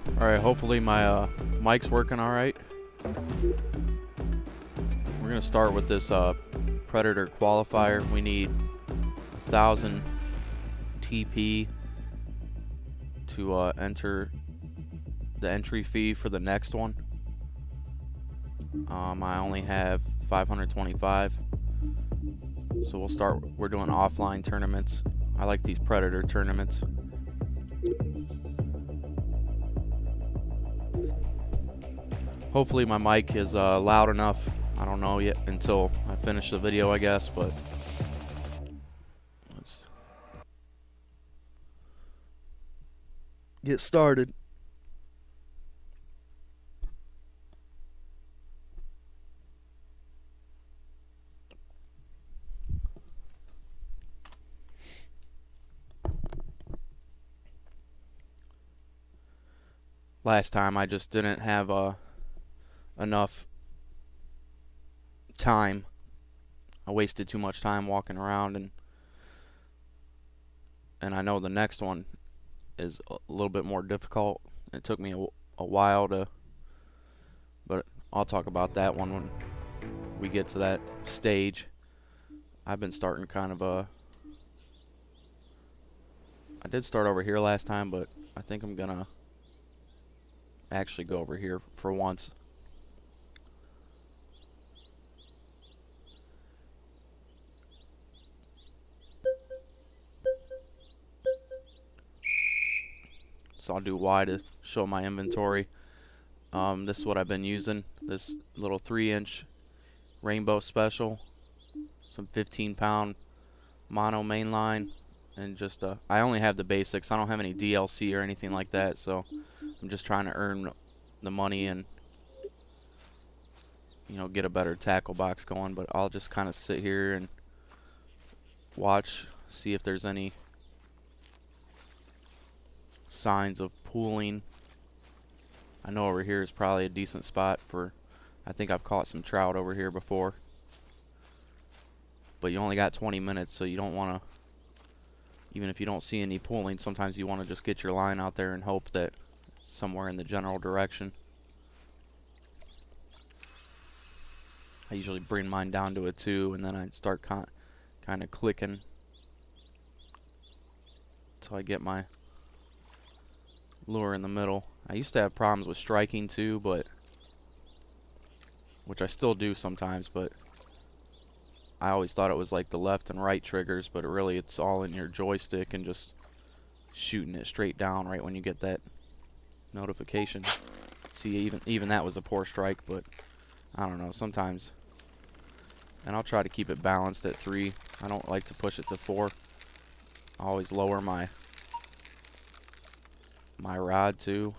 Alright, hopefully my mic's working alright. We're going to start with this Predator qualifier. We need 1,000 TP to enter the entry fee for the next one. I only have 525. So we're doing offline tournaments. I like these Predator tournaments. Hopefully my mic is loud enough. I don't know yet until I finish the video, I guess, but let's get started. Last time I just didn't have enough time. I wasted too much time walking around, and I know the next one is a little bit more difficult. It took me a while but I'll talk about that one when we get to that stage. I've been starting kind of I did start over here last time, but I think I'm gonna actually go over here for once. So I'll do Y to show my inventory. This is what I've been using. This little 3-inch Rainbow Special, some 15-pound mono mainline, and just I only have the basics. I don't have any DLC or anything like that, so I'm just trying to earn the money and, you know, get a better tackle box going. But I'll just kind of sit here and watch, see if there's any signs of pooling. I know over here is probably a decent spot for, I think I've caught some trout over here before. But you only got 20 minutes, so you don't want to, even if you don't see any pooling, sometimes you want to just get your line out there and hope that somewhere in the general direction. I usually bring mine down to a 2, and then I start kind of clicking until I get my lure in the middle. I used to have problems with striking too, but which I still do sometimes, but I always thought it was like the left and right triggers, but really it's all in your joystick and just shooting it straight down right when you get that notification. See, even that was a poor strike, but I don't know, sometimes. And I'll try to keep it balanced at 3. I don't like to push it to 4. I always lower my rod too.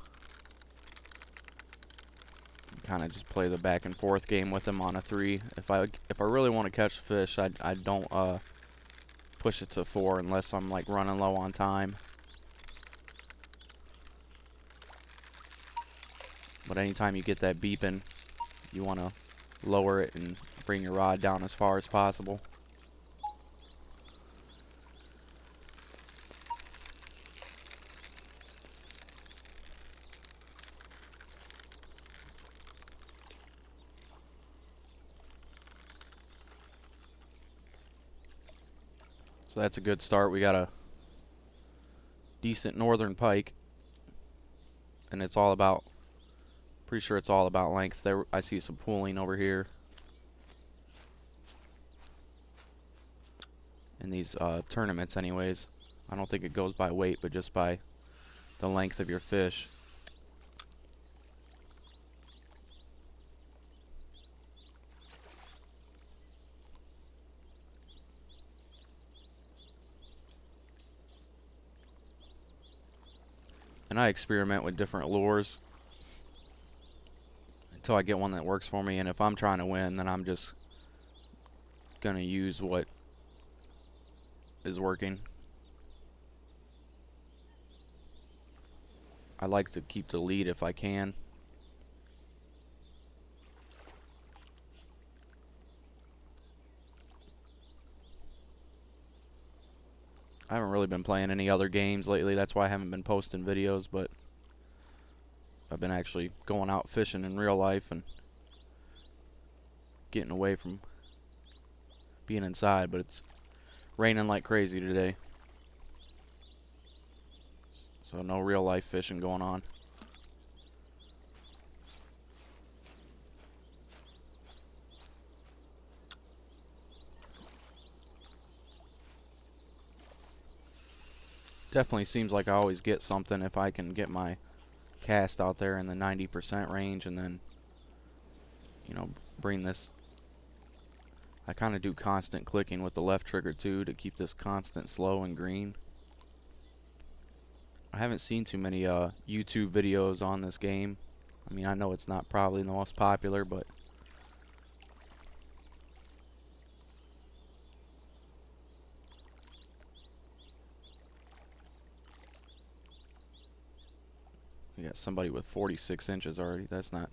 Kind of just play the back and forth game with them on a 3. If I really want to catch fish, I don't push it to 4 unless I'm like running low on time. But anytime you get that beeping, you want to lower it and bring your rod down as far as possible. So that's a good start. We got a decent northern pike, and it's all about, pretty sure it's all about length. There, I see some pooling over here in these tournaments anyways. I don't think it goes by weight, but just by the length of your fish. And I experiment with different lures until I get one that works for me. And if I'm trying to win, then I'm just gonna use what is working. I like to keep the lead if I can. I haven't really been playing any other games lately. That's why I haven't been posting videos, but I've been actually going out fishing in real life and getting away from being inside, but it's raining like crazy today. So no real life fishing going on. Definitely seems like I always get something if I can get my cast out there in the 90% range, and then, you know, bring this. I kind of do constant clicking with the left trigger too to keep this constant slow and green. I haven't seen too many YouTube videos on this game. I mean, I know it's not probably the most popular, but we got somebody with 46 inches already. That's not.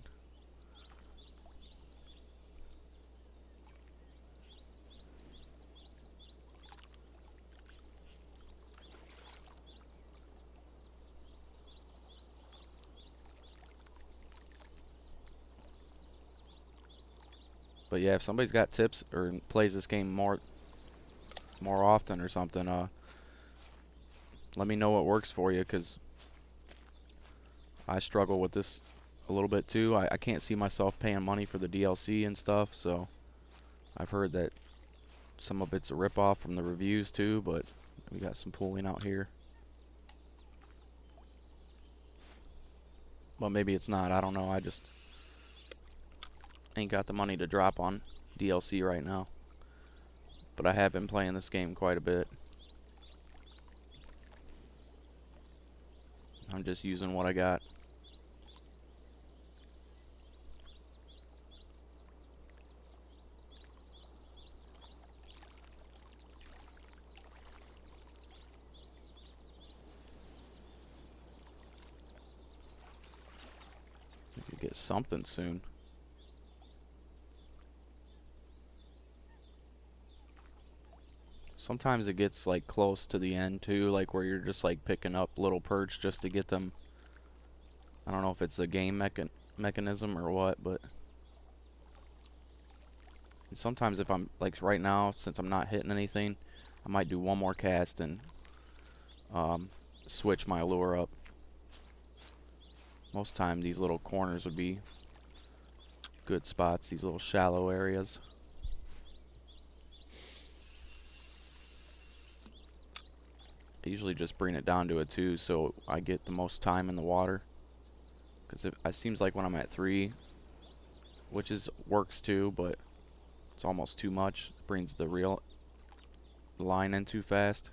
But yeah, if somebody's got tips or plays this game more often or something, let me know what works for you, because I struggle with this a little bit too. I can't see myself paying money for the DLC and stuff, so I've heard that some of it's a ripoff from the reviews too, but we got some pooling out here. Well, maybe it's not. I don't know. I just ain't got the money to drop on DLC right now. But I have been playing this game quite a bit. I'm just using what I got. We could get something soon. Sometimes it gets like close to the end too, like where you're just like picking up little perch just to get them. I don't know if it's a game mechanism or what, but sometimes if I'm like right now, since I'm not hitting anything, I might do one more cast and switch my lure up. Most time these little corners would be good spots, these little shallow areas. I usually just bring it down to a 2 so I get the most time in the water. Because it seems like when I'm at 3, which works too, but it's almost too much. It brings the real line in too fast.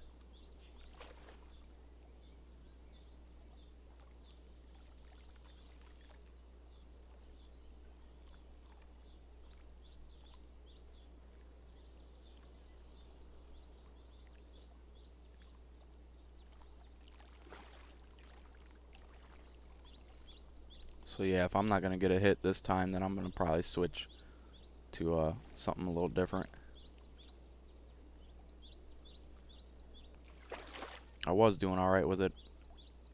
So yeah, if I'm not going to get a hit this time, then I'm going to probably switch to something a little different. I was doing alright with it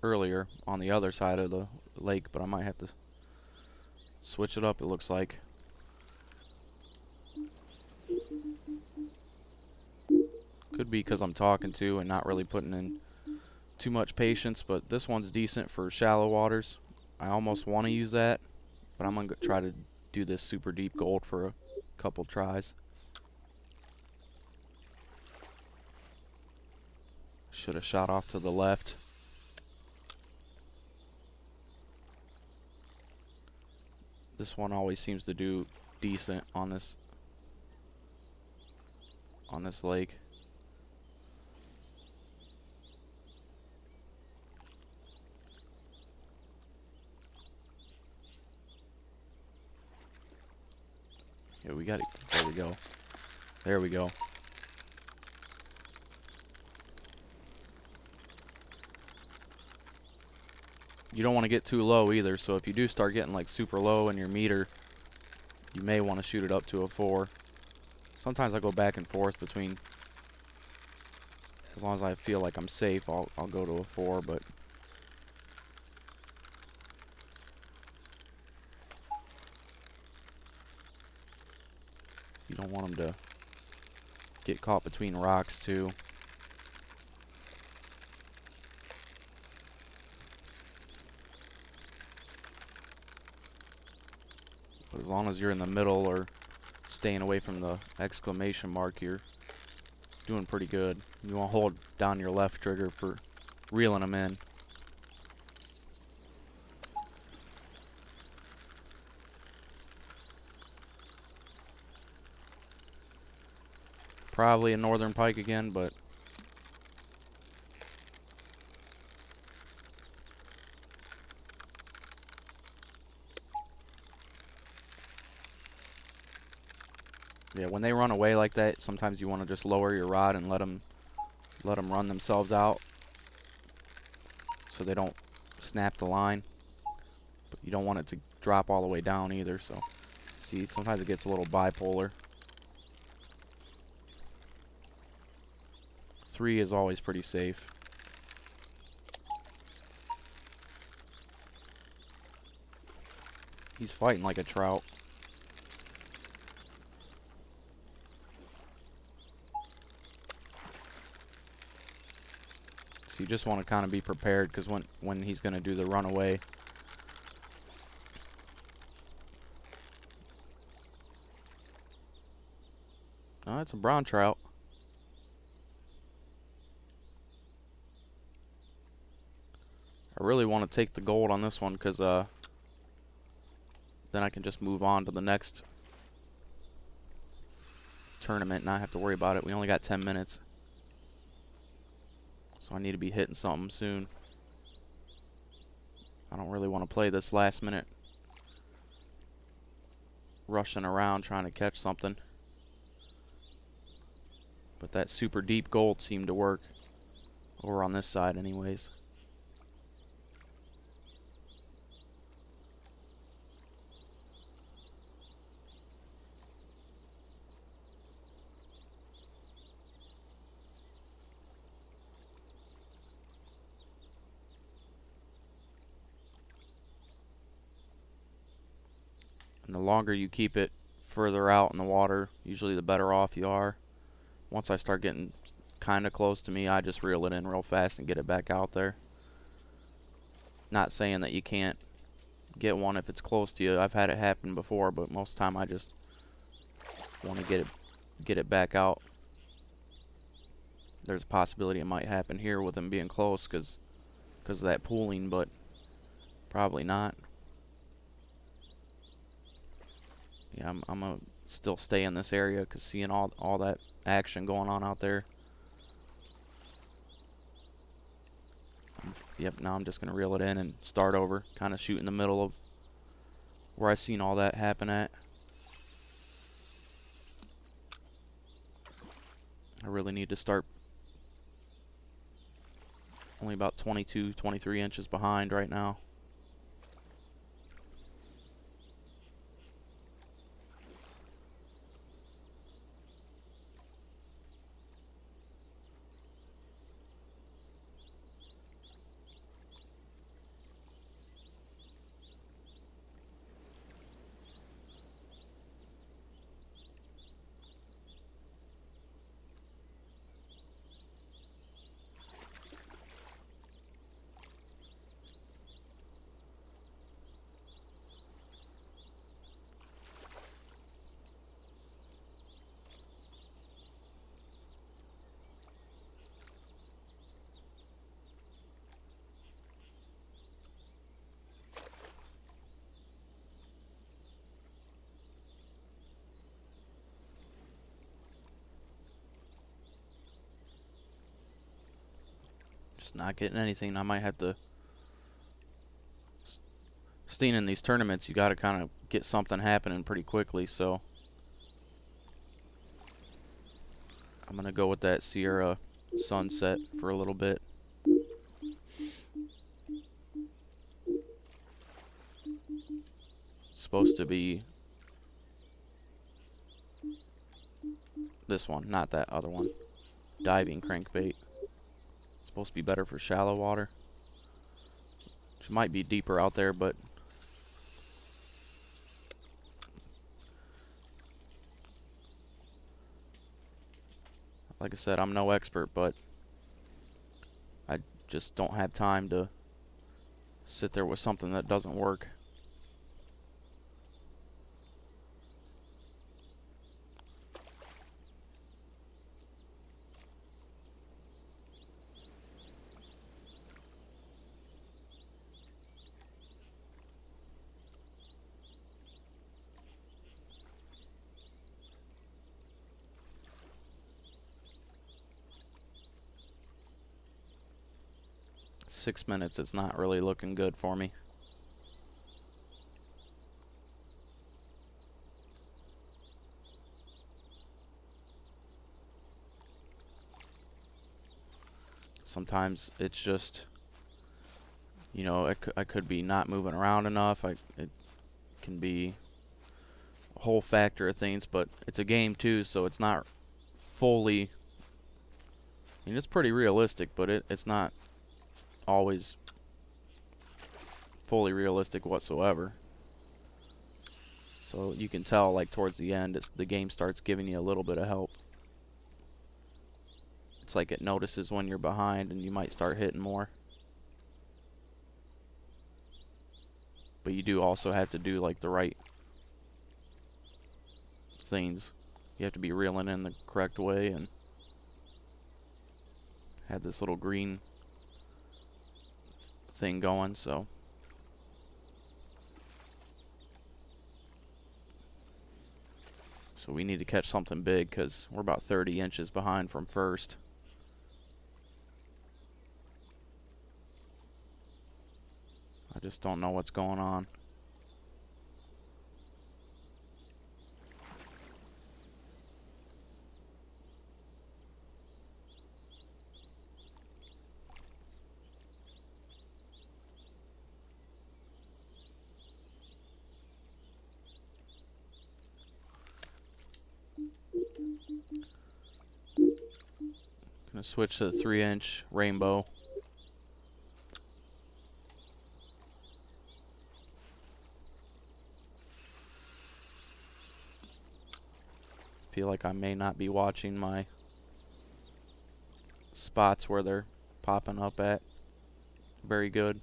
earlier on the other side of the lake, but I might have to switch it up, it looks like. Could be because I'm talking to and not really putting in too much patience, but this one's decent for shallow waters. I almost want to use that, but I'm going to try to do this super deep gold for a couple tries. Should have shot off to the left. This one always seems to do decent on this lake. Yeah, we got it. There we go. There we go. You don't want to get too low either, so if you do start getting like super low in your meter, you may want to shoot it up to a 4. Sometimes I go back and forth between, as long as I feel like I'm safe, I'll go to a 4, but You don't want them to get caught between rocks too. But as long as you're in the middle or staying away from the exclamation mark, you're doing pretty good. You want to hold down your left trigger for reeling them in. Probably a northern pike again, but yeah, when they run away like that, sometimes you want to just lower your rod and let them run themselves out so they don't snap the line. But you don't want it to drop all the way down either, so see, sometimes it gets a little bipolar. 3 is always pretty safe. He's fighting like a trout. So you just want to kind of be prepared, because when he's going to do the runaway. Oh, it's a brown trout. I really want to take the gold on this one, because then I can just move on to the next tournament and not have to worry about it. We only got 10 minutes. So I need to be hitting something soon. I don't really want to play this last minute rushing around trying to catch something. But that super deep gold seemed to work over on this side anyways. And the longer you keep it further out in the water, usually the better off you are. Once I start getting kind of close to me, I just reel it in real fast and get it back out there. Not saying that you can't get one if it's close to you. I've had it happen before, but most of the time I just want to get it back out. There's a possibility it might happen here with them being close because of that pooling, but probably not. Yeah, I'm gonna still stay in this area because seeing all that action going on out there. Yep, now I'm just gonna reel it in and start over, kind of shoot in the middle of where I seen all that happen at. I really need to start only about 22, 23 inches behind right now. Just not getting anything. I might have to. Staying in these tournaments, you got to kind of get something happening pretty quickly, so I'm gonna go with that Sierra Sunset for a little bit. Supposed to be this one, not that other one. Diving crankbait. Supposed to be better for shallow water. Which might be deeper out there, but Like I said, I'm no expert, but I just don't have time to sit there with something that doesn't work. Six minutes is not really looking good for me. Sometimes it's just, you know, I could be not moving around enough. It can be a whole factor of things, but it's a game too, so it's not fully. I mean, it's pretty realistic, but it's not always fully realistic whatsoever. So you can tell, like towards the end, the game starts giving you a little bit of help. It's like it notices when you're behind, and you might start hitting more. But you do also have to do like the right things. You have to be reeling in the correct way, and have this little green thing going, so we need to catch something big because we're about 30 inches behind from first. I just don't know what's going on. Gonna switch to the 3-inch rainbow. Feel like I may not be watching my spots where they're popping up at very good.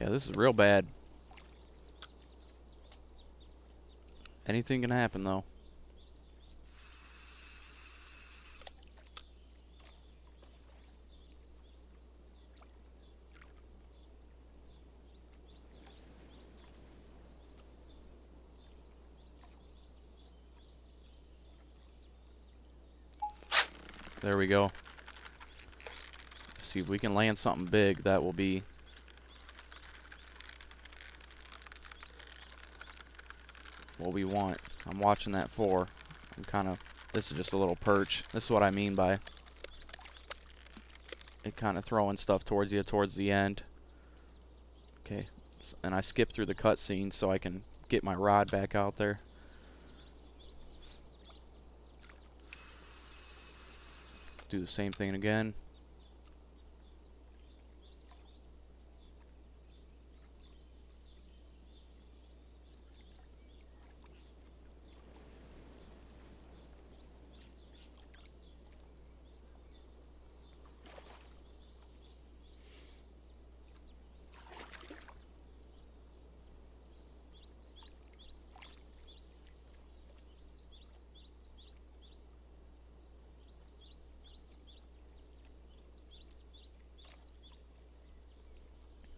Yeah, this is real bad. Anything can happen though. There we go. See if we can land something big. That will be what we want. I'm watching that 4. This is just a little perch. This is what I mean by it kind of throwing stuff towards you towards the end. Okay, and I skip through the cutscene so I can get my rod back out there. Do the same thing again.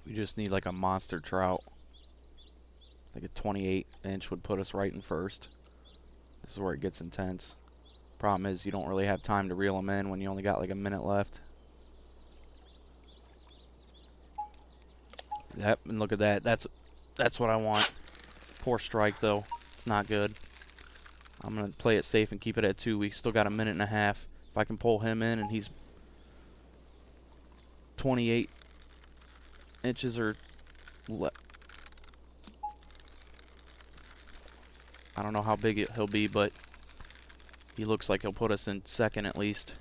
We just need like a monster trout. Like a 28-inch would put us right in first. This is where it gets intense. Problem is you don't really have time to reel them in when you only got like a minute left. Yep, and look at that. That's what I want. Poor strike though. It's not good. I'm gonna play it safe and keep it at 2. We still got a minute and a half. If I can pull him in and he's 28 inches or I don't know how big he'll be, but he looks like he'll put us in second at least.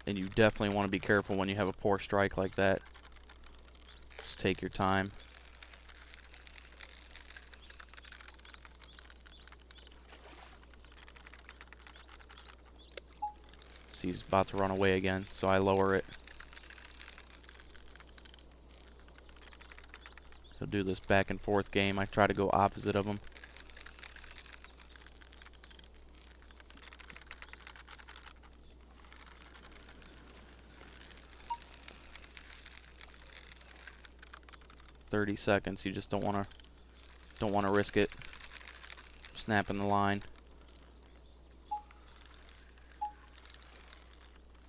And you definitely want to be careful when you have a poor strike like that. Just take your time. See, he's about to run away again, so I lower it. He'll do this back and forth game. I try to go opposite of him. $30. You just don't want to risk it. Snapping the line.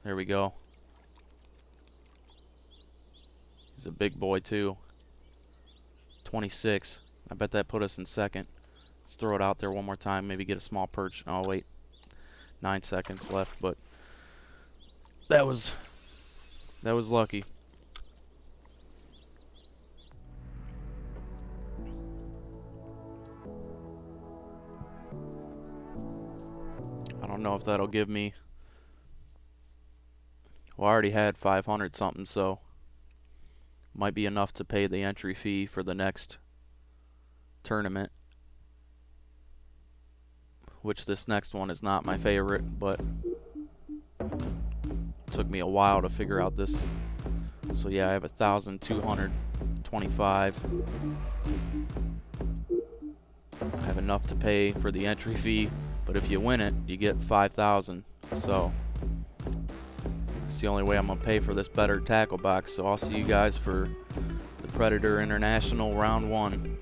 There we go. He's a big boy too. 26. I bet that put us in second. Let's throw it out there one more time. Maybe get a small perch. Oh wait, 9 seconds left. But that was lucky. I don't know if that'll give me. Well, I already had 500 something, so might be enough to pay the entry fee for the next tournament, which this next one is not my favorite, but it took me a while to figure out this. So yeah, I have 1,225. I have enough to pay for the entry fee, but if you win it, you get 5,000. So it's the only way I'm gonna pay for this better tackle box. So I'll see you guys for the Predator International round 1.